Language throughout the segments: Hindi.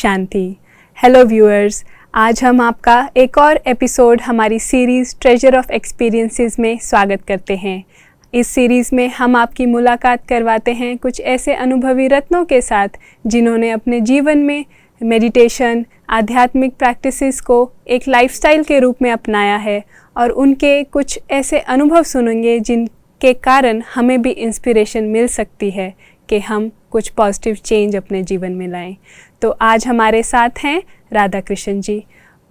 शांति। हेलो व्यूअर्स, आज हम आपका एक और एपिसोड हमारी सीरीज़ ट्रेजर ऑफ एक्सपीरियंसेस में स्वागत करते हैं। इस सीरीज़ में हम आपकी मुलाकात करवाते हैं कुछ ऐसे अनुभवी रत्नों के साथ जिन्होंने अपने जीवन में मेडिटेशन, आध्यात्मिक प्रैक्टिसेस को एक लाइफस्टाइल के रूप में अपनाया है और उनके कुछ ऐसे अनुभव सुनेंगे जिनके कारण हमें भी इंस्पिरेशन मिल सकती है कि हम कुछ पॉजिटिव चेंज अपने जीवन में लाएं। तो आज हमारे साथ हैं राधा कृष्ण जी।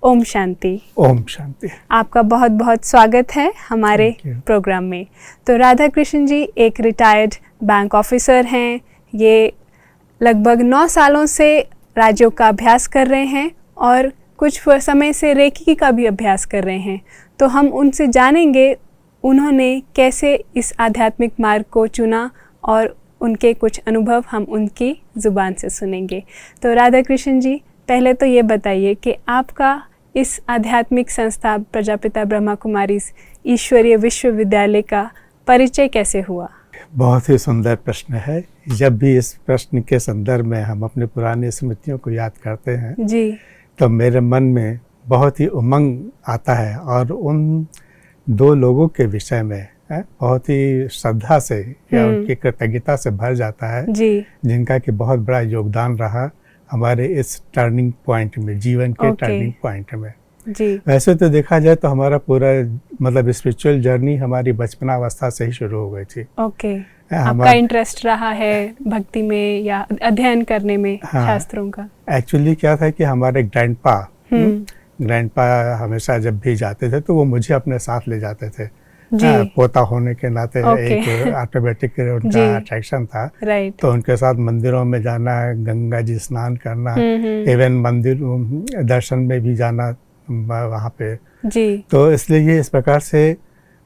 ओम शांति। ओम शांति। आपका बहुत बहुत स्वागत है हमारे प्रोग्राम में। तो राधा कृष्ण जी एक रिटायर्ड बैंक ऑफिसर हैं। ये लगभग 9 सालों से राजयोग का अभ्यास कर रहे हैं और कुछ समय से रेकी का भी अभ्यास कर रहे हैं। तो हम उनसे जानेंगे उन्होंने कैसे इस आध्यात्मिक मार्ग को चुना और उनके कुछ अनुभव हम उनकी ज़ुबान से सुनेंगे। तो राधा कृष्ण जी, पहले तो ये बताइए कि आपका इस आध्यात्मिक संस्था प्रजापिता ब्रह्मा कुमारीज ईश्वरीय विश्वविद्यालय का परिचय कैसे हुआ? बहुत ही सुंदर प्रश्न है। जब भी इस प्रश्न के संदर्भ में हम अपने पुरानी स्मृतियों को याद करते हैं जी, तो मेरे मन में बहुत ही उमंग आता है और उन 2 लोगों के विषय में बहुत ही श्रद्धा से या उनकी कृतज्ञता से भर जाता है जी, जिनका कि बहुत बड़ा योगदान रहा हमारे इस टर्निंग पॉइंट में, जीवन के टर्निंग पॉइंट में जी। वैसे तो देखा जाए तो हमारा पूरा मतलब स्पिरिचुअल जर्नी हमारी बचपनावस्था से ही शुरू हो गई थी। ओके, आपका इंटरेस्ट रहा है भक्ति में या अध्ययन करने में? हाँ, शास्त्रों का एक्चुअली क्या था कि हमारे ग्रैंडपा हमेशा जब भी जाते थे तो वो मुझे अपने साथ ले जाते थे। पोता होने के नाते एक ऑटोमेटिक उनका अट्रैक्शन था। तो उनके साथ मंदिरों में जाना, गंगा जी स्नान करना, इवन मंदिर दर्शन में भी जाना वहाँ पे जी। तो इसलिए ये इस प्रकार से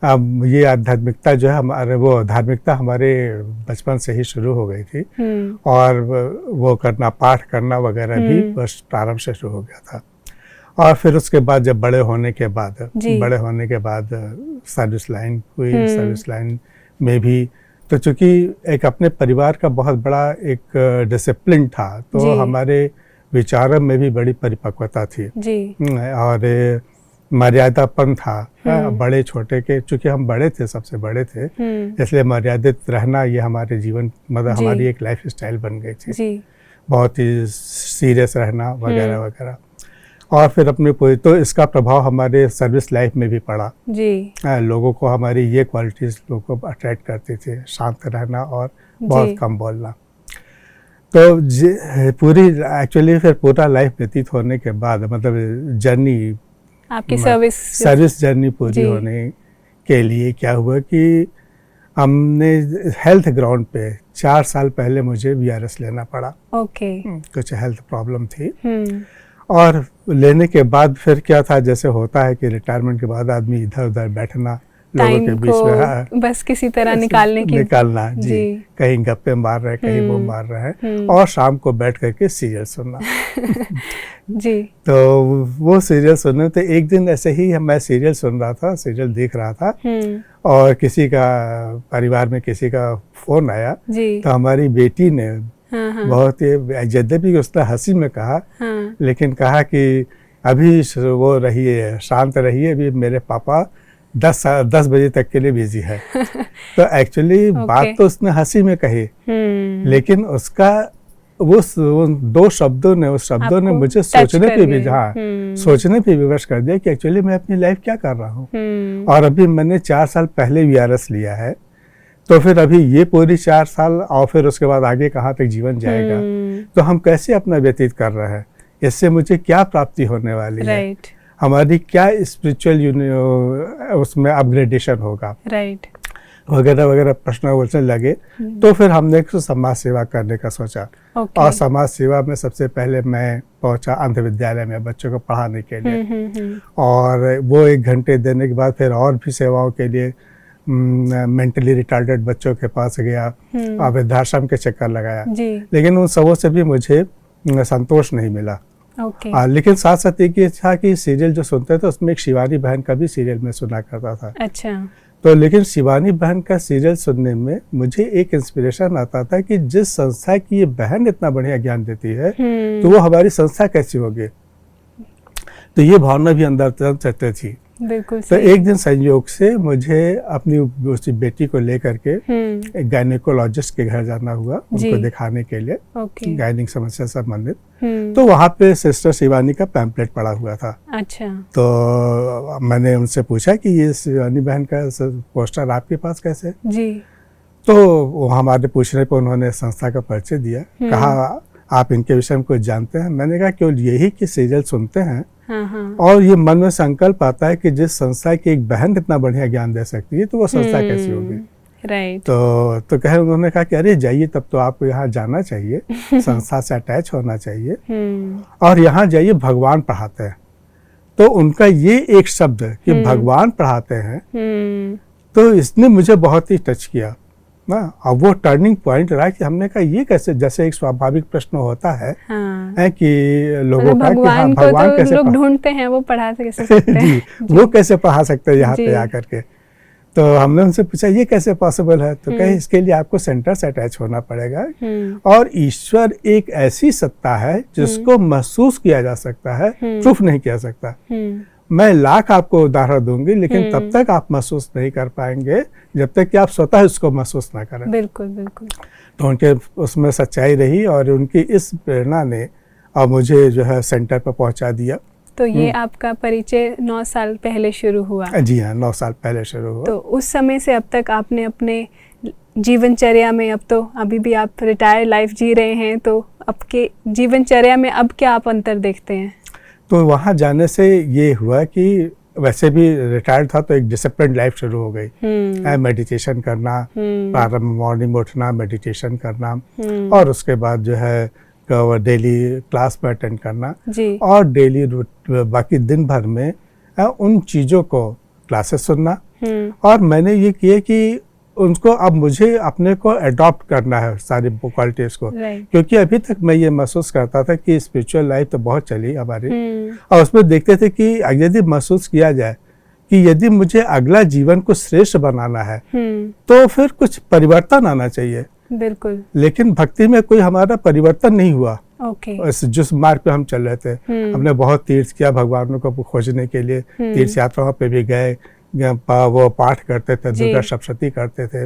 अब ये आध्यात्मिकता जो है हमारे, वो धार्मिकता हमारे बचपन से ही शुरू हो गई थी और वो करना, पाठ करना वगैरह भी बस प्रारंभ से शुरू हो गया था। और फिर उसके बाद जब बड़े होने के बाद सर्विस लाइन हुई। सर्विस लाइन में भी तो चूंकि एक अपने परिवार का बहुत बड़ा एक डिसिप्लिन था तो हमारे विचारों में भी बड़ी परिपक्वता थी जी। और मर्यादापन था बड़े छोटे के, चूंकि हम बड़े थे, सबसे बड़े थे, इसलिए मर्यादित रहना ये हमारे जीवन मतलब हमारी एक लाइफ स्टाइल बन गई थी जी। बहुत ही सीरियस रहना वगैरह वगैरह। और फिर अपने पूरी, तो इसका प्रभाव हमारे सर्विस लाइफ में भी पड़ा जी। लोगों को हमारी ये क्वालिटीज लोगों को अट्रैक्ट करती थी, शांत रहना और बहुत कम बोलना। तो पूरी एक्चुअली फिर पूरा लाइफ व्यतीत होने के बाद मतलब जर्नी, आपकी सर्विस जर्नी पूरी होने के लिए क्या हुआ कि हमने हेल्थ ग्राउंड पे 4 साल पहले मुझे VRS लेना पड़ा। ओके, कुछ हेल्थ प्रॉब्लम थी और लेने के बाद फिर क्या था, जैसे होता है कि रिटायरमेंट के बाद आदमी इधर उधर बैठना, लोगों के बीच में बस किसी तरह निकालना जी। कहीं गप्पे मार रहे, कहीं वो मार रहे हैं और शाम को बैठ करके सीरियल सुनना जी। तो वो सीरियल सुनने, तो एक दिन ऐसे ही मैं सीरियल सुन रहा था, सीरियल देख रहा था और किसी का, परिवार में किसी का फोन आया तो हमारी बेटी ने बहुत ही, यद्यपि उसने हंसी में कहा लेकिन कहा कि अभी वो रहिए, शांत रहिए, अभी मेरे पापा 10 बजे तक के लिए बिजी है। तो एक्चुअली बात तो उसने हंसी में कही लेकिन उसका वो 2 शब्दों ने, उस शब्दों ने मुझे सोचने पे भी सोचने पे विवश कर दिया कि एक्चुअली मैं अपनी लाइफ क्या कर रहा हूँ। और अभी मैंने 4 साल पहले VRS लिया है तो फिर अभी ये पूरी 4 साल और फिर उसके बाद आगे कहाँ तक जीवन जाएगा, तो हम कैसे अपना व्यतीत कर रहे हैं, इससे मुझे क्या प्राप्ति होने वाली है, हमारी क्या स्पिरिचुअल उसमें अपग्रेडेशन होगा वगैरह वगैरह प्रश्न उठने लगे। तो फिर हमने समाज सेवा करने का सोचा और समाज सेवा में सबसे पहले मैं पहुंचा अंध विद्यालय में बच्चों को पढ़ाने के लिए और वो 1 घंटे देने के बाद फिर और भी सेवाओं के लिए मेंटली रिटार्डेड बच्चों के पास गया और वृद्धाश्रम के चक्कर लगाया लेकिन उन सबों से भी मुझे संतोष नहीं मिला। लेकिन साथ साथ एक ये था कि सीरियल जो सुनते थे उसमें एक शिवानी बहन का भी सीरियल में सुना करता था। अच्छा। तो लेकिन शिवानी बहन का सीरियल सुनने में मुझे एक इंस्पिरेशन आता था कि जिस संस्था की ये बहन इतना बढ़िया ज्ञान देती है तो वो हमारी संस्था कैसी होगी। तो ये भावना भी अंदर चलती थी। बिल्कुल। तो एक दिन संयोग से मुझे अपनी उसी बेटी को लेकर के एक गायनिकोलॉजिस्ट के घर जाना हुआ उनको दिखाने के लिए, गायनिक समस्या से संबंधित। तो वहाँ पे सिस्टर शिवानी का पैम्पलेट पड़ा हुआ था। अच्छा। तो मैंने उनसे पूछा कि ये शिवानी बहन का पोस्टर आपके पास कैसे जी। तो वो हमारे पूछने पर उन्होंने संस्था का परिचय दिया। कहा आप इनके विषय में कुछ जानते हैं? मैंने कहा केवल यही कि सीरियल सुनते हैं और ये मन में संकल्प आता है कि जिस संस्था की एक बहन इतना बढ़िया ज्ञान दे सकती है तो वो संस्था कैसी होगी। राइट। तो कहे उन्होंने कहा कि अरे जाइए, तब तो आपको यहाँ जाना चाहिए, संस्था से अटैच होना चाहिए और यहाँ जाइए, भगवान पढ़ाते हैं। तो उनका ये एक शब्द कि भगवान पढ़ाते हैं तो इसने मुझे बहुत ही टच किया ना। अब वो टर्निंग पॉइंट रहा कि हमने कहा ये कैसे, जैसे एक स्वाभाविक प्रश्न होता है, है कि लोगों का कि हाँ भगवान कैसे लोग ढूंढते हैं, वो पढ़ा कैसे सकते हैं जी, वो कैसे पढ़ा सकते हैं यहाँ पे आकर के। तो हमने उनसे पूछा ये कैसे पॉसिबल है? तो कहे इसके लिए आपको सेंटर से अटैच होना पड़ेगा और ईश्वर एक ऐसी सत्ता है जिसको महसूस किया जा सकता है, प्रूफ नहीं किया सकता। मैं लाख आपको उदाहरण दूंगी लेकिन तब तक आप महसूस नहीं कर पाएंगे जब तक कि आप स्वतः इसको महसूस ना करें। बिल्कुल बिल्कुल। तो उनके उसमें सच्चाई रही और उनकी इस प्रेरणा ने और मुझे जो है सेंटर पर पहुंचा दिया। तो ये आपका परिचय 9 साल पहले शुरू हुआ? जी हाँ, 9 साल पहले शुरू हुआ। तो उस समय से अब तक आपने अपने जीवनचर्या में, अब तो अभी भी आप रिटायर्ड लाइफ जी रहे हैं, तो आपके जीवनचर्या में अब क्या आप अंतर देखते हैं? तो वहाँ जाने से ये हुआ कि वैसे भी रिटायर्ड था तो एक डिसिप्लिन लाइफ शुरू हो गई। मेडिटेशन करना, प्रारंभ मॉर्निंग में उठना, मेडिटेशन करना और उसके बाद जो है डेली क्लास में अटेंड करना और डेली बाकी दिन भर में उन चीज़ों को क्लासेस सुनना। और मैंने ये किया कि उनको अब मुझे अपने को अडॉप्ट करना है सारी क्वालिटीज को, क्योंकि अभी तक मैं ये महसूस करता था कि स्पिरिचुअल लाइफ तो बहुत चली हमारी और उसमें देखते थे कि यदि महसूस किया जाए कि यदि मुझे अगला जीवन को श्रेष्ठ बनाना है तो फिर कुछ परिवर्तन आना चाहिए। बिल्कुल। लेकिन भक्ति में कोई हमारा परिवर्तन नहीं हुआ। जिस मार्ग पे हम चल रहे थे, हमने बहुत तीर्थ किया भगवानों को खोजने के लिए, तीर्थ यात्राओं पे भी गए, वो पाठ करते थे, दुर्गा सप्तशती करते थे,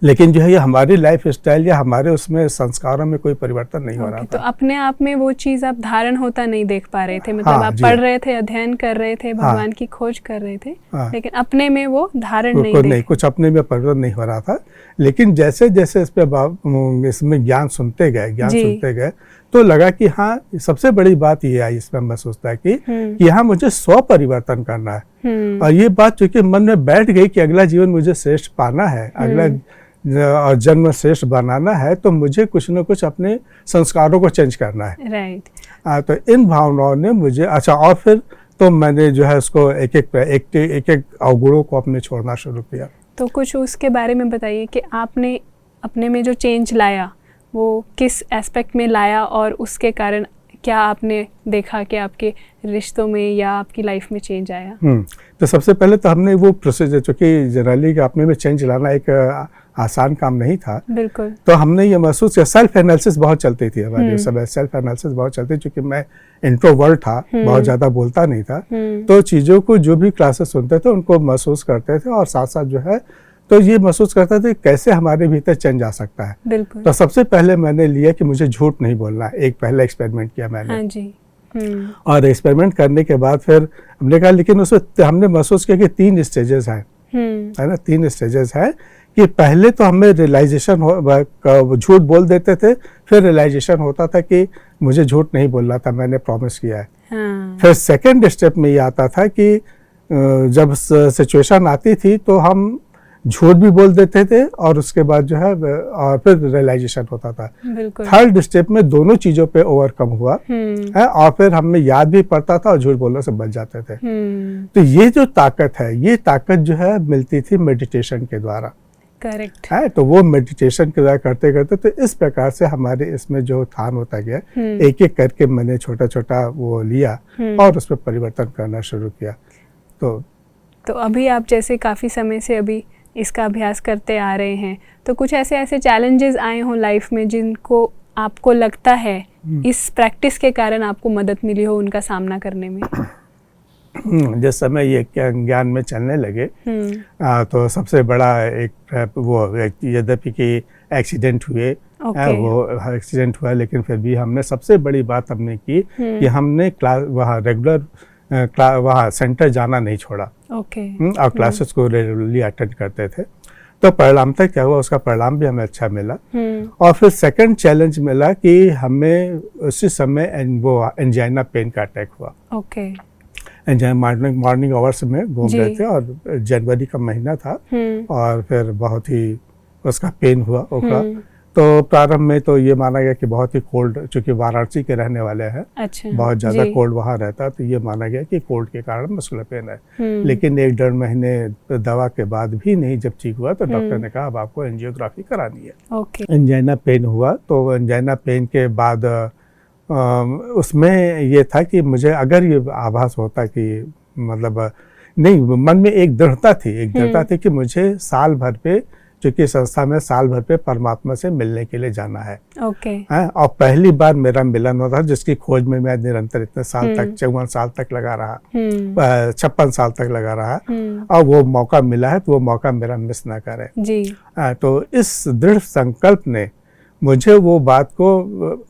लेकिन जो है ये हमारी लाइफ स्टाइल या हमारे उसमें संस्कारों में कोई परिवर्तन नहीं हो रहा था। तो अपने आप में वो चीज आप धारण होता नहीं देख पा रहे थे, मतलब आप पढ़ रहे थे, अध्ययन कर रहे थे, भगवान की खोज कर रहे थे, लेकिन अपने में वो धारण नहीं, कुछ अपने में परिवर्तन नहीं हो रहा था। लेकिन जैसे जैसे इसमें ज्ञान सुनते गए तो लगा कि हाँ, सबसे बड़ी बात ये आई इसमें महसूस था कि यहाँ मुझे स्व परिवर्तन करना है। और ये बात चूंकि मन में बैठ गई कि अगला जीवन मुझे श्रेष्ठ पाना है, अगला जन्म श्रेष्ठ बनाना है, तो मुझे कुछ न कुछ अपने संस्कारों को चेंज करना है। राइट। तो इन भावनाओं ने मुझे और फिर तो मैंने जो है उसको एक एक अवगुणों को अपने छोड़ना शुरू किया। तो कुछ उसके बारे में बताइए कि आपने अपने में जो चेंज लाया वो किस एस्पेक्ट में लाया और उसके कारण क्या आपने देखा कि आपके रिश्तों में या आपकी लाइफ में चेंज आया? तो सबसे पहले तो हमने वो प्रोसीजर, चूँकि जनरली अपने में चेंज लाना एक आसान काम नहीं था। बिल्कुल। तो हमने ये महसूस किया, सेल्फ एनालिसिस बहुत चलती थी हमारी उस समय, सेल्फ एनालिसिस बहुत चलती, चूँकि मैं इंट्रोवर्ट था, बहुत ज़्यादा बोलता नहीं था, तो चीज़ों को जो भी क्लासेस सुनते थे उनको महसूस करते थे और साथ साथ जो है तो ये महसूस करता था कैसे हमारे भीतर चेंज आ सकता है। बिल्कुल। तो सबसे पहले मैंने लिया कि मुझे झूठ नहीं बोलना, एक पहला एक्सपेरिमेंट किया मैंने। हाँ जी। और एक्सपेरिमेंट करने के बाद फिर हमने कहा, लेकिन उसमें हमने महसूस किया कि 3 स्टेजेस हैं, है ना, 3 स्टेजेस हैं कि पहले तो हमें रियलाइजेशन झूठ बोल देते थे, फिर रियलाइजेशन होता था कि मुझे झूठ नहीं बोलना था, मैंने प्रॉमिस किया है। फिर सेकेंड स्टेप में ये आता था कि जब सिचुएशन आती थी तो हम झूठ भी बोल देते थे और उसके बाद जो है और फिर रियलाइजेशन होता था। थर्ड स्टेप में दोनों चीजों पे ओवरकम हुआ है और फिर हमें याद भी पड़ता था और झूठ बोलने से बच जाते थे। तो ये जो ताकत है, ये ताकत जो है मिलती थी मेडिटेशन के द्वारा। करेक्ट है। तो वो मेडिटेशन के द्वारा करते करते तो इस प्रकार से हमारे इसमें जो उत्थान होता गया, एक एक करके मैंने छोटा छोटा वो लिया और उसमें परिवर्तन करना शुरू किया। तो तो अभी आप जैसे काफ़ी समय से अभी इसका अभ्यास करते आ रहे हैं, तो कुछ ऐसे चैलेंजेस आए हों लाइफ में जिनको आपको लगता है इस प्रैक्टिस के कारण आपको मदद मिली हो उनका सामना करने में? जिस समय ये ज्ञान में चलने लगे तो सबसे बड़ा एक वो यद्यपि कि एक्सीडेंट हुए, वो एक्सीडेंट हुआ, लेकिन फिर भी हमने सबसे बड़ी बात हमने की कि हमने क्लास वहाँ रेगुलर वहाँ सेंटर जाना नहीं छोड़ा और क्लासेस को रेगुलरली अटेंड करते थे। तो परिणाम तक क्या हुआ, उसका परिणाम भी हमें अच्छा मिला। और फिर सेकंड चैलेंज मिला कि हमें उसी समय वो एंजाइना पेन का अटैक हुआ। मॉर्निंग आवर्स में घूम रहे थे और जनवरी का महीना था और फिर बहुत ही उसका पेन हुआ ओखला। तो प्रारंभ में तो ये माना गया कि बहुत ही कोल्ड, चूंकि वाराणसी के रहने वाले हैं, बहुत ज़्यादा कोल्ड वहाँ रहता, तो ये माना गया कि कोल्ड के कारण मस्कुलर पेन है। लेकिन 1-1.5 महीने दवा के बाद भी नहीं जब ठीक हुआ तो डॉक्टर ने कहा अब आपको एंजियोग्राफी करानी है। एंजाइना पेन हुआ, तो एंजाइना पेन के बाद उसमें ये था कि मुझे अगर ये आभास होता कि मतलब नहीं, मन में एक दृढ़ता थी कि मुझे साल भर पे, चूँकि संस्था में साल भर पे परमात्मा से मिलने के लिए जाना है। और पहली बार मेरा मिलन होता जिसकी खोज में मैं निरंतर इतने साल तक 54 साल तक लगा रहा, 56 साल तक लगा रहा, और वो मौका मिला है तो वो मौका मेरा मिस ना करे। तो इस दृढ़ संकल्प ने मुझे वो बात को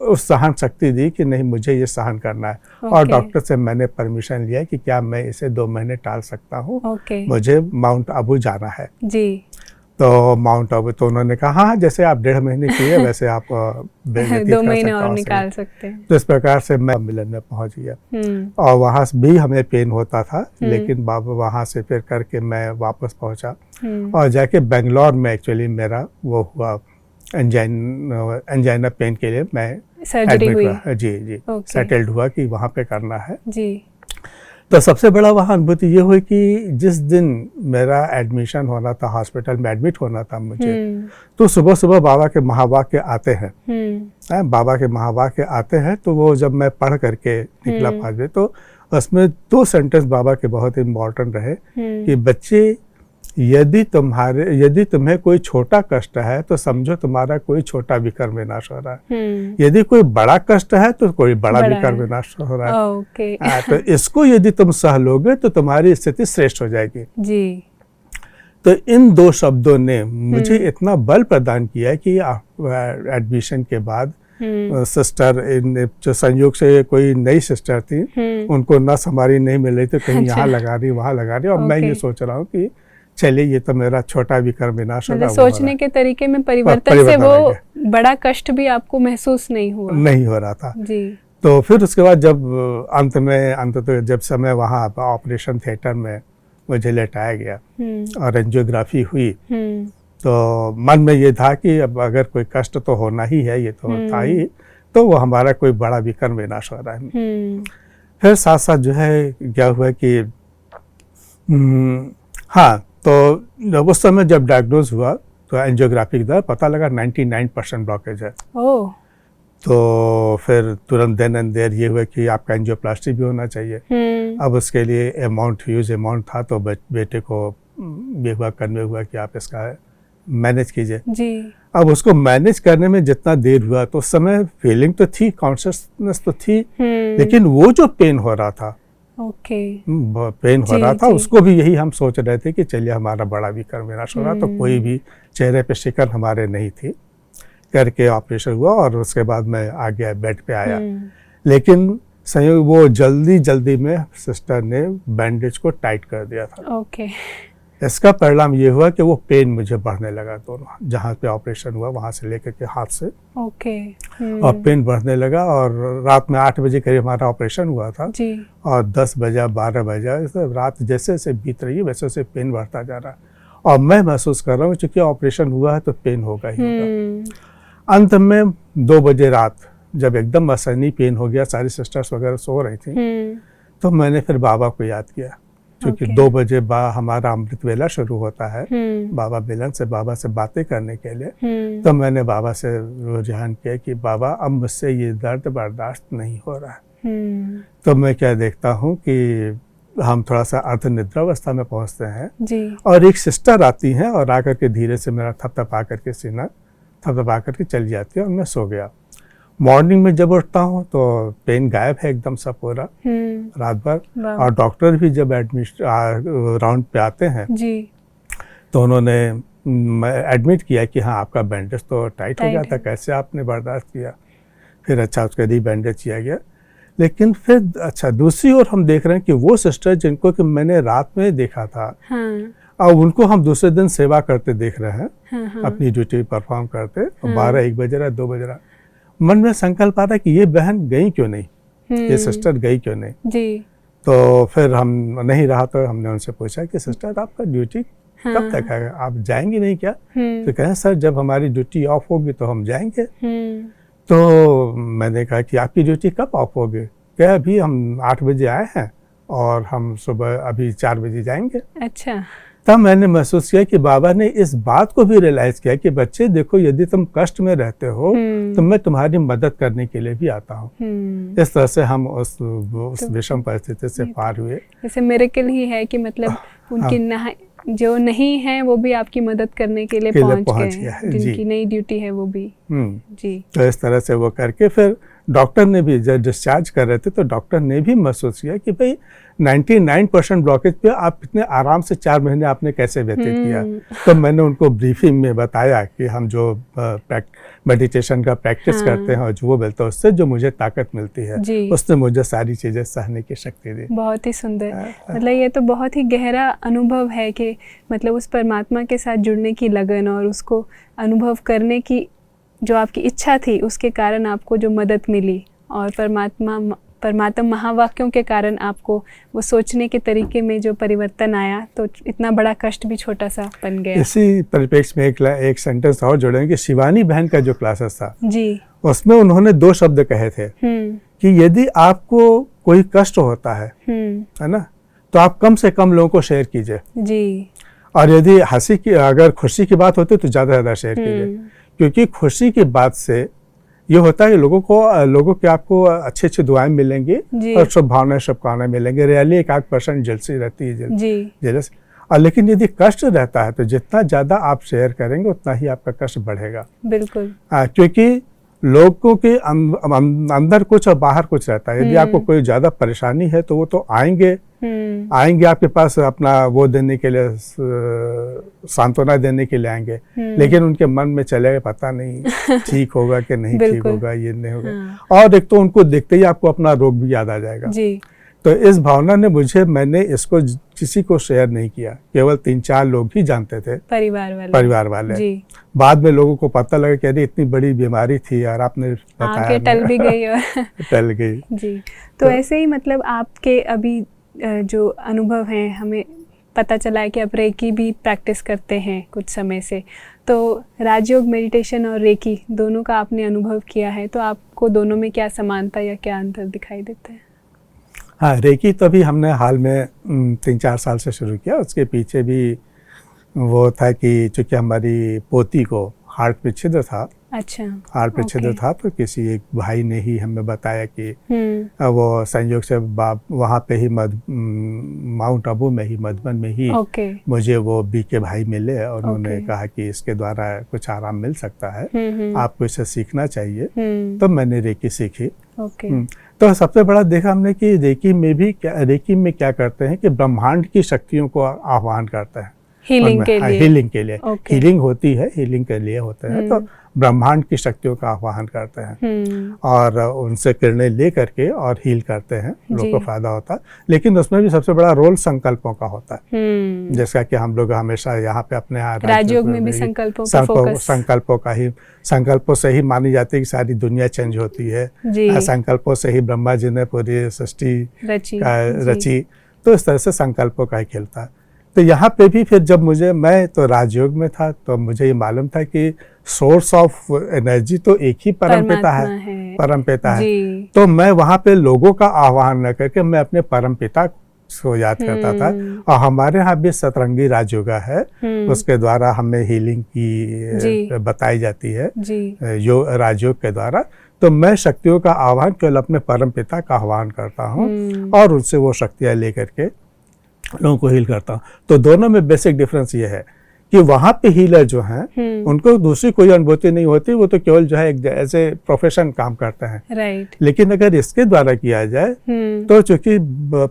उस सहन शक्ति दी कि नहीं, मुझे ये सहन करना है। और डॉक्टर से मैंने परमिशन लिया कि क्या मैं इसे 2 महीने टाल सकता हूँ, मुझे माउंट आबू जाना है। तो माउंट आबू, तो उन्होंने कहा हाँ, जैसे आप 1.5 महीने किए वैसे आप 2 महीने और निकाल सकते हैं। तो इस प्रकार से मैं मिलन में पहुंच गया और वहाँ भी हमें पेन होता था, लेकिन बाबा वहाँ से फिर करके मैं वापस पहुंचा और जाके बेंगलोर में एक्चुअली मेरा वो हुआ, एंजाइना पेन के लिए मैं सर्जरी हुई। जी सेटल्ड हुआ कि वहाँ पे करना है जी। तो सबसे बड़ा वहाँ अनुभूति ये हुई कि जिस दिन मेरा एडमिशन होना था, हॉस्पिटल में एडमिट होना था मुझे, तो सुबह सुबह बाबा के महावाक्य आते हैं, बाबा के महावाक्य आते हैं। तो वो जब मैं पढ़ करके निकला 5 बजे, तो उसमें 2 सेंटेंस बाबा के बहुत इम्पोर्टेंट रहे कि बच्चे, यदि तुम्हें कोई छोटा कष्ट है तो समझो तुम्हारा कोई विकर विनाश हो रहा है, यदि कोई बड़ा कष्ट है तो कोई बड़ा विकर विनाश हो रहा है। तो इसको यदि तुम सह लोगे तो तुम्हारी स्थिति श्रेष्ठ हो जाएगी जी। तो इन 2 शब्दों ने मुझे इतना बल प्रदान किया कि एडमिशन के बाद सिस्टर, जो संयोग से कोई नई सिस्टर थी, उनको नस हमारी नहीं मिल रही थी, कहीं यहाँ लगा रही वहाँ लगा रही, और मैं ये सोच रहा हूँ कि चलिए ये तो मेरा छोटा विकर विनाश होगा। सोचने के तरीके में परिवर्तन से वो बड़ा कष्ट भी आपको महसूस नहीं हो रहा था जी। तो फिर उसके बाद जब अंत तो जब समय वहाँ ऑपरेशन थिएटर में मुझे लेटाया गया और एंजियोग्राफी हुई, तो मन में ये था कि अब अगर कोई कष्ट तो होना ही है, ये तो था ही, तो वो हमारा कोई बड़ा विकर विनाश हो रहा है। फिर साथ साथ जो है क्या हुआ कि हाँ, तो जब उस समय जब डायग्नोज हुआ तो एंजियोग्राफी का पता लगा 99% ब्लॉकेज है। तो फिर तुरंत देन एंड देयर ये हुआ कि आपका एंजियोप्लास्टी भी होना चाहिए। अब उसके लिए ह्यूज अमाउंट था, तो बेटे को ये हुआ, कन्वे हुआ कि आप इसका मैनेज कीजिए जी। अब उसको मैनेज करने में जितना देर हुआ तो उस समय फीलिंग तो थी, कॉन्शियसनेस तो थी, लेकिन वो जो पेन हो रहा था, पेन हो रहा था, उसको भी यही हम सोच रहे थे कि चलिए हमारा बड़ा विकर विनाश हो रहा, तो कोई भी चेहरे पे शिकन हमारे नहीं थी। करके ऑपरेशन हुआ और उसके बाद मैं आ गया, बेड पे आया, लेकिन संयोग वो जल्दी में सिस्टर ने बैंडेज को टाइट कर दिया था। इसका परिणाम ये हुआ कि वो पेन मुझे बढ़ने लगा, दोनों जहाँ पे ऑपरेशन हुआ वहाँ से लेकर के हाथ से और पेन बढ़ने लगा। और रात में 8 बजे करीब हमारा ऑपरेशन हुआ था जी। और 10 बजे 12 बजे रात जैसे जैसे बीत रही है वैसे वैसे पेन बढ़ता जा रहा है, और मैं महसूस कर रहा हूँ चूंकि ऑपरेशन हुआ है तो पेन होगा ही होगा। अंत में 2 बजे रात जब एकदम असहनीय पेन हो गया, सारी सिस्टर्स वगैरह सो रही थी, तो मैंने फिर बाबा को याद किया, क्योंकि 2 बजे हमारा अमृत वेला शुरू होता है, बाबा मिलन से, बाबा से बातें करने के लिए। तो मैंने बाबा से रुझान किया कि बाबा अब मुझसे ये दर्द बर्दाश्त नहीं हो रहा है। तो मैं क्या देखता हूँ कि हम थोड़ा सा अर्धनिद्रावस्था में पहुंचते हैं जी। और एक सिस्टर आती हैं और आकर के धीरे से मेरा थपथपा करके सीना थपथपा करके चली जाती है और मैं सो गया। मॉर्निंग में जब उठता हूँ तो पेन गायब है एकदम सा पूरा रात भर। और डॉक्टर भी जब राउंड पे आते हैं जी, तो उन्होंने एडमिट किया कि हाँ आपका बैंडेज तो टाइट हो गया था, कैसे आपने बर्दाश्त किया। फिर अच्छा उसका री बैंडेज किया गया। लेकिन फिर अच्छा दूसरी ओर हम देख रहे हैं कि वो सिस्टर जिनको कि मैंने रात में देखा था और उनको हम दूसरे दिन सेवा करते देख रहे हैं, अपनी ड्यूटी परफॉर्म करते, 12-1 बजे रहा 2 बजे रहा, मन में संकल्प आ रहा कि ये बहन गई क्यों नहीं, ये सिस्टर गई क्यों नहीं जी। तो फिर हम नहीं रहा तो हमने उनसे पूछा कि सिस्टर आपका ड्यूटी कब तक है, आप जाएंगी नहीं क्या? तो कहें सर जब हमारी ड्यूटी ऑफ होगी तो हम जाएंगे। तो मैंने कहा कि आपकी ड्यूटी कब ऑफ होगी? क्या अभी हम 8 बजे आए हैं और हम सुबह अभी 4 बजे जाएंगे। अच्छा। तब मैंने महसूस किया कि बाबा ने इस बात को भी रियलाइज किया कि बच्चे देखो यदि तुम कष्ट में रहते हो तो मैं तुम्हारी मदद करने के लिए भी आता हूँ। इस तरह से हम उस विषम परिस्थिति से पार हुए। जैसे मिरेकल ही है कि मतलब उनकी जो नहीं है वो भी आपकी मदद करने के लिए पहुंच गए, जिनकी नई ड्यूटी है वो भी जी। तो इस तरह से वो करके फिर डॉक्टर ने भी जब डिस्चार्ज कर रहे थे तो डॉक्टर ने भी महसूस किया कि भाई 99% ब्लॉकेज पे आप इतने आराम से 4 महीने आपने कैसे व्यतीत किया। तो मैंने उनको ब्रीफिंग में बताया कि हम जो मेडिटेशन का प्रैक्टिस करते हैं और जो वो मिलता है उससे जो मुझे ताकत मिलती है उसने मुझे सारी चीज़ें सहने की शक्ति दी। बहुत ही सुंदर। मतलब ये तो बहुत ही गहरा अनुभव है कि मतलब उस परमात्मा के साथ जुड़ने की लगन और उसको अनुभव करने की जो आपकी इच्छा थी उसके कारण आपको जो मदद मिली और परमात्मा महावाक्यों के कारण आपको वो सोचने के तरीके में जो परिवर्तन आया तो इतना बड़ा कष्ट भी छोटा सा बन गया। इसी परिप्रेक्ष्य में एक सेंटेंस और जोड़ेंगे कि शिवानी बहन का जो क्लासेस था जी, उसमें उन्होंने 2 शब्द कहे थे कि यदि आपको कोई कष्ट होता है ना, तो आप कम से कम लोगों को शेयर कीजिए जी, और यदि अगर खुशी की बात होती तो ज़्यादा शेयर कीजिए, क्योंकि खुशी की बात से ये होता है कि लोगों के आपको अच्छी दुआएं मिलेंगी और शुभकामनाएं मिलेंगे। रियली 1-8% जेलसी रहती है जेलस। और लेकिन यदि कष्ट रहता है तो जितना ज़्यादा आप शेयर करेंगे उतना ही आपका कष्ट बढ़ेगा। बिल्कुल। क्योंकि लोगों के अंदर कुछ और बाहर कुछ रहता है। यदि आपको कोई ज़्यादा परेशानी है तो वो तो आएंगे आपके पास अपना वो देने के लिए, सांत्वना देने के लिए आएंगे, लेकिन उनके मन में चलेगा पता नहीं ठीक होगा कि नहीं ठीक होगा, ये नहीं होगा। और एक तो उनको देखते ही आपको अपना रोग भी याद आ जाएगा जी। तो इस भावना ने मैंने इसको किसी को शेयर नहीं किया, केवल 3-4 लोग ही जानते थे, परिवार वाले जी। बाद में लोगों को पता लगा कि अरे इतनी बड़ी बीमारी थी और आपने बताया टल भी गई और टल गई जी। तो ऐसे ही मतलब आपके अभी जो अनुभव हैं हमें पता चला है कि आप रेकी भी प्रैक्टिस करते हैं कुछ समय से, तो राजयोग मेडिटेशन और रेकी दोनों का आपने अनुभव किया है, तो आपको दोनों में क्या समानता या क्या अंतर दिखाई देता है? हाँ, रेकी तो अभी हमने हाल में 3-4 साल से शुरू किया। उसके पीछे भी वो था कि चूँकि हमारी पोती को हार्ट में छिद्र था। अच्छा। हार्ट में छिद्र था तो किसी एक भाई ने ही हमें बताया कि वो संयोग से वहाँ पे ही माउंट आबू में ही मधुबन में ही मुझे वो बीके भाई मिले और उन्होंने कहा कि इसके द्वारा कुछ आराम मिल सकता है, आपको इसे सीखना चाहिए। तो मैंने रेकी सीखी। तो सबसे बड़ा देखा हमने कि रेकी में क्या करते हैं कि ब्रह्मांड की शक्तियों को आह्वान करते हैं हीलिंग के लिए। हीलिंग होती है, हीलिंग के लिए होते हैं, तो ब्रह्मांड की शक्तियों का आह्वान करते हैं और उनसे किरणें ले करके और हील करते हैं, लोगों को फायदा होता है। लेकिन उसमें भी सबसे बड़ा रोल संकल्पों का होता है, जैसा कि हम लोग हमेशा यहाँ पे अपने राजयोग में भी संकल्पों से ही मानी जाती है कि सारी दुनिया चेंज होती है, संकल्पों से ही ब्रह्मा जी ने पूरी सृष्टि रची। तो इस तरह से संकल्पों का ही खेलता है। तो यहाँ पे भी फिर जब मैं तो राजयोग में था तो मुझे ये मालूम था कि सोर्स ऑफ एनर्जी तो एक ही परमपिता है। तो मैं वहाँ पे लोगों का आह्वान न करके मैं अपने परमपिता को याद करता था। और हमारे यहाँ भी सतरंगी राजयोगा है, उसके द्वारा हमें हीलिंग की बताई जाती है राजयोग के द्वारा। तो मैं शक्तियों का आह्वान केवल अपने परमपिता का आह्वान करता हूँ और उनसे वो शक्तियाँ लेकर के लोगों को हील करता हूँ। तो दोनों में बेसिक डिफरेंस ये है कि वहाँ पे हीलर जो हैं उनको दूसरी कोई अनुभूति नहीं होती, वो तो केवल जो है एक ऐसे प्रोफेशन काम करते हैं। राइट। लेकिन अगर इसके द्वारा किया जाए तो चूंकि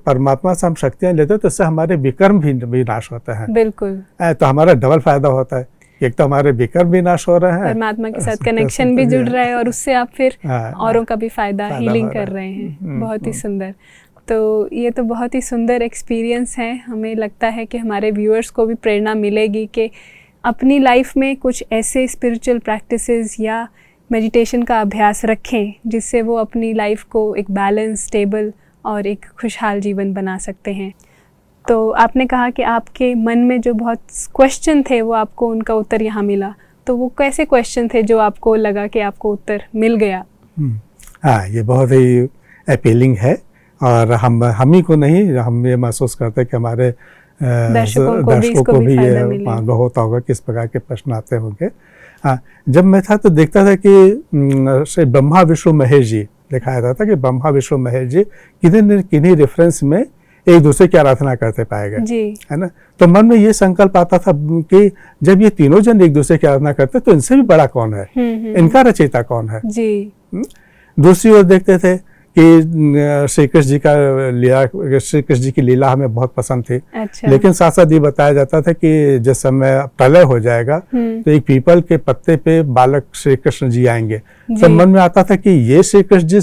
परमात्मा से हम शक्तियाँ लेते हैं तो इससे हमारे विकर्म भी नाश होते हैं। बिल्कुल। तो हमारा डबल फायदा होता है, एक तो हमारे विकर्म भी नाश हो रहे हैं, परमात्मा के साथ कनेक्शन भी जुड़ रहा है और उससे आप फिर औरों का भी फायदा हीलिंग कर रहे हैं। बहुत ही सुंदर। तो ये तो बहुत ही सुंदर एक्सपीरियंस है। हमें लगता है कि हमारे व्यूअर्स को भी प्रेरणा मिलेगी कि अपनी लाइफ में कुछ ऐसे स्पिरिचुअल प्रैक्टिसेस या मेडिटेशन का अभ्यास रखें जिससे वो अपनी लाइफ को एक बैलेंस, स्टेबल और एक खुशहाल जीवन बना सकते हैं। तो आपने कहा कि आपके मन में जो बहुत क्वेश्चन थे वो आपको उनका उत्तर यहाँ मिला, तो वो कैसे क्वेश्चन थे जो आपको लगा कि आपको उत्तर मिल गया? हाँ, ये बहुत ही अपीलिंग है और हम ही को नहीं, हम ये महसूस करते हैं कि हमारे दर्शकों को भी ये अनुभव होता होगा किस प्रकार के प्रश्न आते होंगे। हाँ, जब मैं था तो देखता था कि श्री ब्रह्मा विष्णु महेश जी दिखाया जाता था कि ब्रह्मा विष्णु महेश जी किन्हीं रेफरेंस में एक दूसरे की आराधना करते पाए गए, है ना। तो मन में ये संकल्प आता था कि जब ये तीनों जन एक दूसरे की आराधना करते तो इनसे भी बड़ा कौन है, इनका रचयिता कौन है जी। दूसरी ओर देखते थे कि श्री कृष्ण जी का श्री कृष्ण जी की लीला हमें बहुत पसंद थी। अच्छा। लेकिन साथ साथ ये बताया जाता था कि जिस समय प्रलय हो जाएगा तो एक पीपल के पत्ते पे बालक श्री कृष्ण जी आएंगे। तो मन में आता था कि ये श्री कृष्ण जी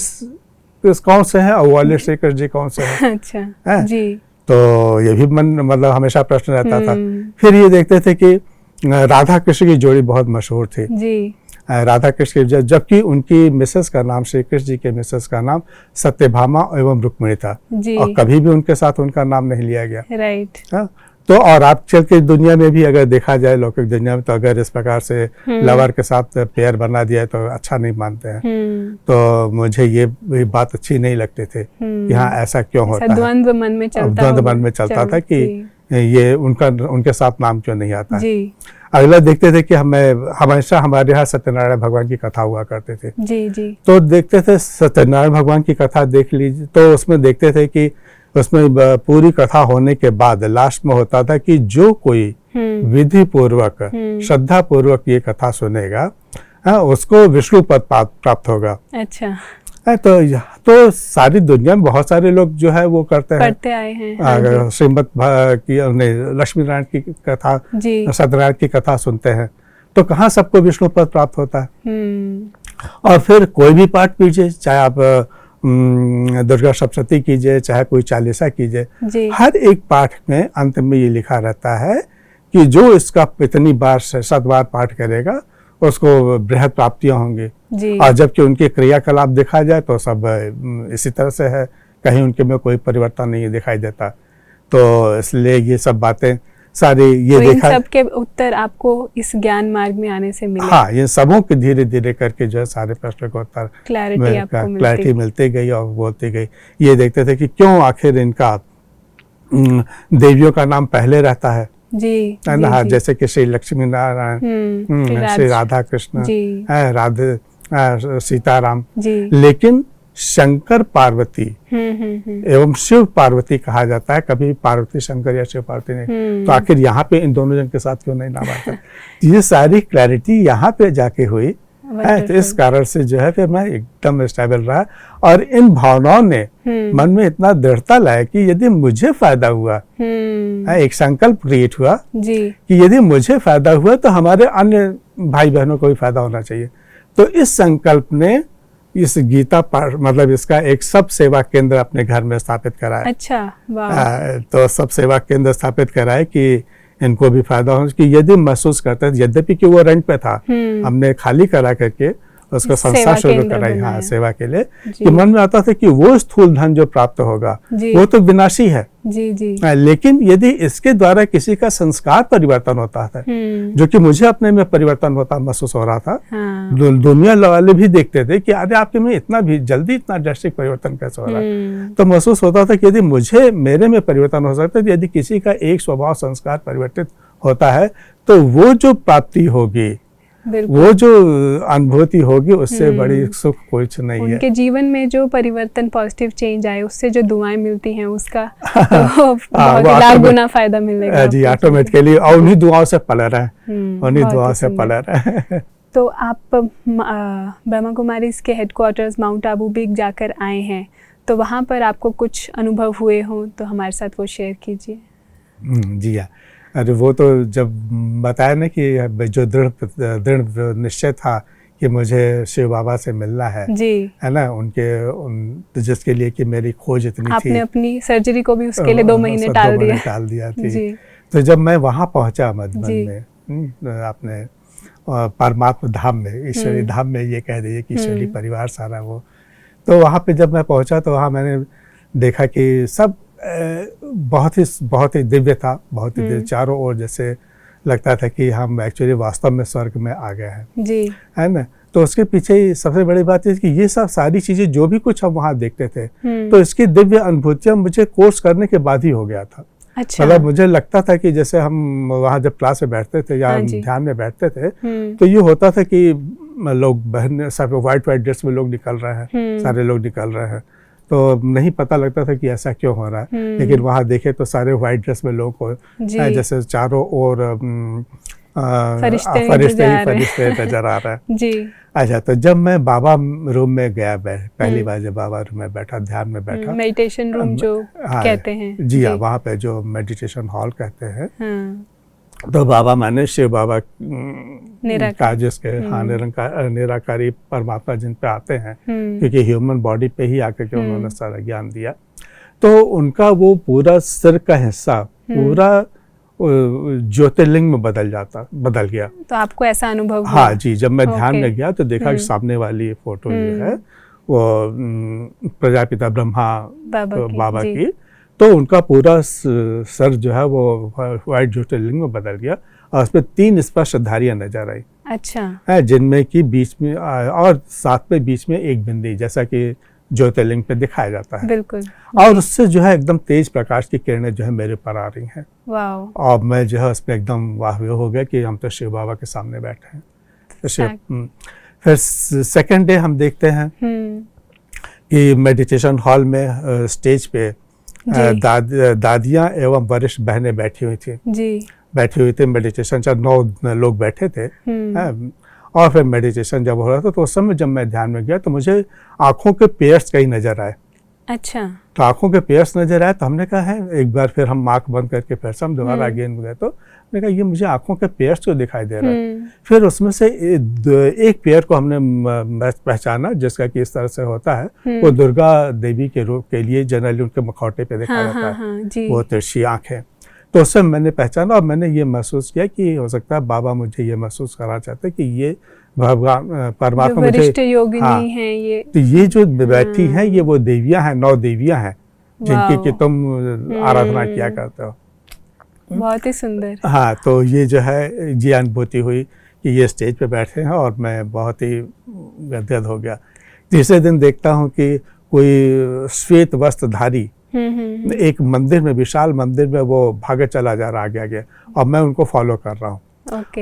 कौन से हैं और वाले श्री कृष्ण जी कौन से हैं। अच्छा जी। तो ये भी मन मतलब हमेशा प्रश्न रहता था। फिर ये देखते थे कि राधा कृष्ण की जोड़ी बहुत मशहूर थी जी। राधा कृष्ण की, जबकि उनकी मिसेस का नाम, श्री कृष्ण जी के मिसेस का नाम सत्यभामा एवं रुक्मिणी था और कभी भी उनके साथ उनका नाम नहीं लिया गया। राइट। तो और आप चल के दुनिया में भी अगर देखा जाए, लौकिक दुनिया में, तो अगर इस प्रकार से लवर के साथ पेयर बना दिया तो अच्छा नहीं मानते हैं। तो मुझे ये बात अच्छी नहीं लगती थी कि हाँ ऐसा क्यों होता है। द्वंद्व मन में चलता था कि ये उनके साथ नाम क्यों नहीं आता है। अगला देखते थे कि हमेशा हमारे यहाँ सत्यनारायण भगवान की कथा हुआ करते थे जी जी। तो देखते थे सत्यनारायण भगवान की कथा देख लीजिए, तो उसमें देखते थे कि उसमें पूरी कथा होने के बाद लास्ट में होता था कि जो कोई विधि पूर्वक श्रद्धा पूर्वक ये कथा सुनेगा उसको विष्णु पद प्राप्त होगा। अच्छा। तो सारी दुनिया में बहुत सारे लोग जो है वो करते आए हैं। श्रीमद की लक्ष्मी नारायण की कथा, सत्यनारायण की कथा सुनते हैं, तो कहाँ सबको विष्णु पद प्राप्त होता है। और फिर कोई भी पाठ कीजिए, चाहे आप दुर्गा सप्तशती कीजिए, चाहे कोई चालीसा कीजिए, हर एक पाठ में अंत में ये लिखा रहता है कि जो इसका इतनी बार 7 बार पाठ करेगा उसको बृहद प्राप्तियां होंगी। और जबकि उनके क्रियाकलाप देखा जाए तो सब इसी तरह से है, कहीं उनके में कोई परिवर्तन नहीं दिखाई देता। तो इसलिए ये सब बातें सारी ये तो देखा, इन सब के उत्तर आपको इस ज्ञान मार्ग में आने से मिले। हाँ, ये सबों के धीरे धीरे करके जो है सारे प्रश्नों के उत्तर क्लैरिटी मिलती गई और बोलती गई। ये देखते थे कि क्यों आखिर इनका देवियों का नाम पहले रहता है जी, है ना। जी, जैसे कि श्री लक्ष्मी नारायण, श्री राधा कृष्ण, राधे सीताराम, लेकिन शंकर पार्वती एवं शिव पार्वती कहा जाता है, कभी पार्वती शंकर या शिव पार्वती नहीं। तो आखिर यहाँ पे इन दोनों जन के साथ क्यों नहीं नाम आता? ये सारी क्लैरिटी यहाँ पे जाके हुई है। तो इस कारण से जो है फिर मैं एकदम स्टेबल रहा और इन भावनाओं ने मन में इतना दृढ़ता लाया कि यदि मुझे फायदा हुआ, एक संकल्प क्रिएट हुआ जी, कि यदि मुझे फायदा हुआ तो हमारे अन्य भाई बहनों को भी फायदा होना चाहिए। तो इस संकल्प ने इस गीता मतलब इसका एक सब सेवा केंद्र अपने घर में स्थापित कराया। अच्छा, वाह। तो सब सेवा केंद्र स्थापित कराए कि इनको भी फायदा हो, कि यदि महसूस करते हैं, यद्यपि कि वो रेंट पे था, हमने खाली करा करके उसका संस्था शुरू कराई, हाँ, सेवा के लिए, कि मन में आता था कि वो स्थूल धन जो प्राप्त होगा वो तो विनाशी है जी जी, लेकिन यदि इसके द्वारा किसी का संस्कार परिवर्तन होता है, जो कि मुझे अपने में परिवर्तन होता महसूस हो रहा था, हाँ। दुनिया वाले भी देखते थे कि अरे आपके में इतना भी जल्दी इतना ड्रास्टिक परिवर्तन कैसे हो रहा है। तो महसूस होता था कि यदि मुझे मेरे में परिवर्तन हो सकता है, यदि किसी का एक स्वभाव संस्कार परिवर्तित होता है तो वो जो प्राप्ति होगी वो जो अनुभूति होगी उससे बड़ी सुख कुछ नहीं है। उनके जीवन में जो परिवर्तन, पॉजिटिव चेंज आए, उससे जो दुआएं मिलती हैं उसका तो बहुत लाख गुना फायदा मिलेगा जी, ऑटोमेटिकली। और उन्हीं दुआओं से पल रहा है, उन्हीं दुआओं से पल रहा है। तो आप ब्रह्मा कुमारीज के हेडक्वार्टर्स माउंट आबू भी जाकर आए हैं, तो वहाँ पर आपको कुछ अनुभव हुए हों तो हमारे साथ वो शेयर कीजिए। जी हाँ, अरे वो तो जब बताया ना कि जो दृढ़ निश्चय था कि मुझे शिव बाबा से मिलना है जी, है ना, जिसके लिए कि मेरी खोज इतनी थी। आपने अपनी सर्जरी को भी उसके लिए 2 महीने टाल दिया थी जी। तो जब मैं वहाँ पहुँचा मधुबन में, आपने परमात्मा धाम में, ईश्वरी धाम में, ये कह दीजिए कि ईश्वरी परिवार सारा वो, तो वहाँ पे जब मैं पहुँचा तो वहाँ मैंने देखा कि सब बहुत ही दिव्य था, बहुत ही चारों ओर जैसे लगता था कि हम एक्चुअली वास्तव में स्वर्ग में आ गए हैं जी, है ना। तो उसके पीछे सबसे बड़ी बात है कि ये सब सारी चीज़ें जो भी कुछ हम वहाँ देखते थे, तो इसकी दिव्य अनुभूतियाँ मुझे कोर्स करने के बाद ही हो गया था। अच्छा। मतलब मुझे लगता था कि जैसे हम वहाँ जब क्लास में बैठते थे या ध्यान में बैठते थे, तो ये होता था कि लोग बहन सब वाइट ड्रेस में लोग निकल रहे हैं, सारे लोग निकल रहे हैं, तो नहीं पता लगता था कि ऐसा क्यों हो रहा है। लेकिन वहाँ देखे तो सारे वाइट ड्रेस में लोग को जैसे चारों ओर फरिश्ते नजर आ रहा है जी। अच्छा, तो जब मैं बाबा रूम में गया, पहली बार जब बाबा रूम में बैठा, ध्यान में बैठा, मेडिटेशन रूम जो कहते हैं जी हाँ, वहाँ पे जो मेडिटेशन हॉल कहते हैं, तो बाबा माने शिव बाबा का जिसके निराकारी परमात्मा जिन पे आते हैं, क्योंकि ह्यूमन बॉडी पे ही आकर के उन्होंने सारा ज्ञान दिया, तो उनका वो पूरा सिर का हिस्सा पूरा ज्योतिर्लिंग में बदल गया। तो आपको ऐसा अनुभव हुआ? हाँ जी, जब मैं ध्यान में गया तो देखा कि सामने वाली फोटो जो है वो प्रजापिता ब्रह्मा बाबा की, तो उनका पूरा सर जो है वो वाइट ज्योतिर्लिंग में बदल गया और उसमें 3 स्पष्ट धारियां नजर आई। अच्छा है, जिनमें कि बीच में और साथ में बीच में एक बिंदी, जैसा कि ज्योतिर्लिंग पे दिखाया जाता है। बिल्कुल। और उससे जो है एकदम तेज प्रकाश की किरणें जो है मेरे पर आ रही हैं। वाओ। और मैं जो है उसमें एकदम वाह हो गया कि हम तो शिव बाबा के सामने बैठे हैं। तो फिर सेकेंड डे हम देखते हैं कि मेडिटेशन हॉल में स्टेज पे दादियाँ एवं वरिष्ठ बहनें बैठी हुई थी जी, बैठी हुई थी मेडिटेशन, 9 लोग बैठे थे। और फिर मेडिटेशन जब हो रहा था तो उस समय जब मैं ध्यान में गया तो मुझे आँखों के पेयर्स कहीं नजर आए। अच्छा। तो आँखों के पेयर्स नजर आए तो हमने कहा है, एक बार फिर हम आँख बंद करके फिर से हम दोबारा अगेन गए तो हमने कहा ये मुझे आँखों के पेयर्स जो दिखाई दे रहा है। फिर उसमें से एक पेयर को हमने पहचाना जिसका कि इस तरह से होता है, वो दुर्गा देवी के रूप के लिए जनरली उनके मुखौटे पे देखा जाता है, वो तिरछी आँखें। तो उससे मैंने पहचाना और मैंने ये महसूस किया कि हो सकता है बाबा मुझे ये महसूस कराना चाहते हैं कि ये भगवान परमात्मा मुझे योगिनी हैं ये, तो ये जो बैठी हैं ये वो देवियां हैं, 9 देवियां हैं जिनकी कि तुम आराधना किया करते हो। बहुत ही सुंदर। हाँ, तो ये जो है ये अनुभूति हुई कि ये स्टेज पे बैठे हैं और मैं बहुत ही गदगद हो गया। तीसरे दिन देखता हूँ कि कोई श्वेत वस्त्रधारी एक मंदिर में, विशाल मंदिर में वो भागे चला जा रहा आगे और मैं उनको फॉलो कर रहा हूँ।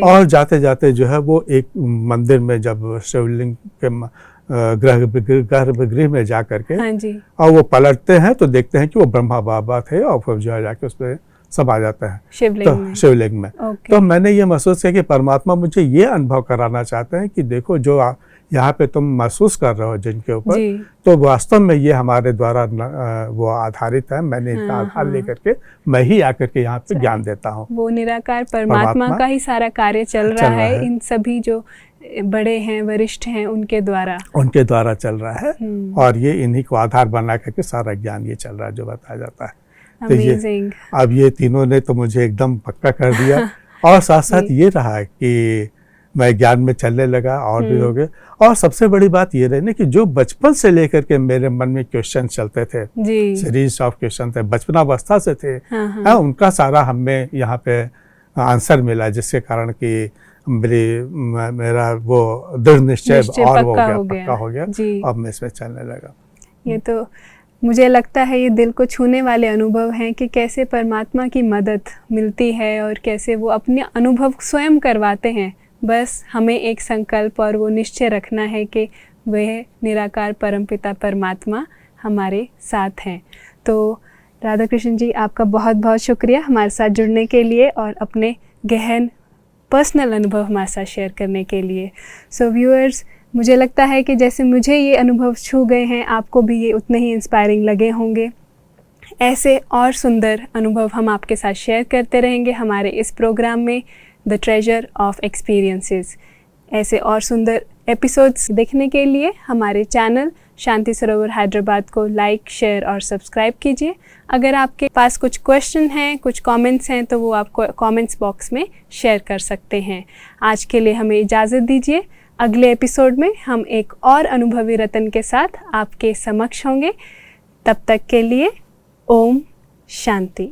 और जाते जाते जो है वो एक मंदिर में जब शिवलिंग के गर्भगृह में जा करके और वो पलटते हैं तो देखते हैं कि वो ब्रह्मा बाबा थे और फिर जो है जाके उसमें सब आ जाता है शिवलिंग में। तो मैंने ये महसूस किया कि परमात्मा मुझे ये अनुभव कराना चाहते हैं कि देखो जो यहाँ पे तुम महसूस कर रहे हो जिनके ऊपर, तो वास्तव में ये हमारे द्वारा वो आधारित है। मैंने इनका आधार लेकर के मैं ही आकर के यहाँ पे ज्ञान देता हूँ। वो निराकार परमात्मा का ही सारा कार्य चल रहा है, इन सभी जो बड़े हैं, वरिष्ठ हैं, उनके द्वारा चल रहा है और ये इन्हीं को आधार बना करके सारा ज्ञान ये चल रहा है जो बताया जाता है। तो ये अब ये तीनों ने तो मुझे एकदम पक्का कर दिया और साथ साथ ये रहा कि मैं ज्ञान में चलने लगा और भी हो गए। और सबसे बड़ी बात ये रही ना कि जो बचपन से लेकर के मेरे मन में क्वेश्चन चलते थे, सीरीज ऑफ क्वेश्चन थे, बचपनावस्था से थे, उनका सारा हमें यहाँ पे आंसर मिला, जिसके कारण कि मेरा वो दृढ़ निश्चय और वो पक्का हो गया। अब मैं इसमें चलने लगा। ये तो मुझे लगता है ये दिल को छूने वाले अनुभव हैं कि कैसे परमात्मा की मदद मिलती है और कैसे वो अपने अनुभव स्वयं करवाते हैं बस हमें एक संकल्प और वो निश्चय रखना है कि वह निराकार परमपिता परमात्मा हमारे साथ हैं। तो राधा कृष्ण जी, आपका बहुत बहुत शुक्रिया हमारे साथ जुड़ने के लिए और अपने गहन पर्सनल अनुभव हमारे साथ शेयर करने के लिए। सो व्यूअर्स, मुझे लगता है कि जैसे मुझे ये अनुभव छू गए हैं, आपको भी ये उतने ही इंस्पायरिंग लगे होंगे। ऐसे और सुंदर अनुभव हम आपके साथ शेयर करते रहेंगे हमारे इस प्रोग्राम में, द ट्रेजर ऑफ एक्सपीरियंसेस। ऐसे और सुंदर एपिसोड्स देखने के लिए हमारे चैनल शांति सरोवर हैदराबाद को लाइक, शेयर और सब्सक्राइब कीजिए। अगर आपके पास कुछ क्वेश्चन हैं, कुछ कमेंट्स हैं, तो वो आप कमेंट्स बॉक्स में शेयर कर सकते हैं। आज के लिए हमें इजाज़त दीजिए। अगले एपिसोड में हम एक और अनुभवी रतन के साथ आपके समक्ष होंगे। तब तक के लिए ओम शांति।